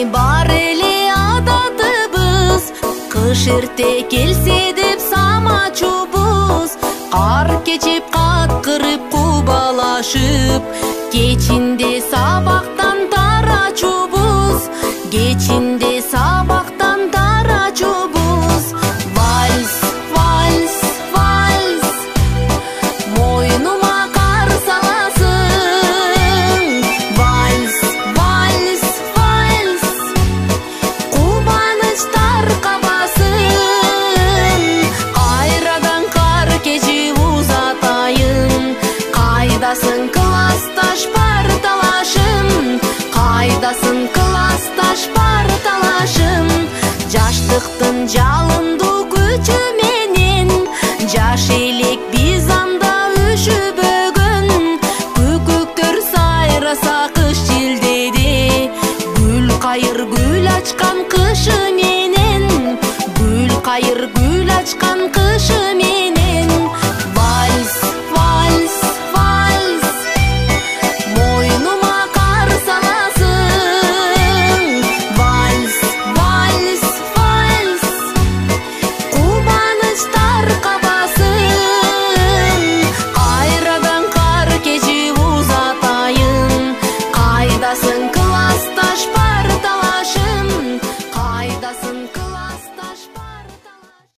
бар эле адатыбыз, кыш эрте келсе деп самачубуз. Кар кечип каткырып кубалашып, кечинде сабактан тарачубуз, кечинде сабактан тарачубуз. Вальс, вальс, вальс, мойнума кар саласың. Вальс, вальс, вальс, кубанычтар кабасын. Кайрадан кар кечип узатайын, кайдасың классташ бар талашым, кайдасың классташ бар талашым. Жаштыктын жалындуу күчү менен жаш эл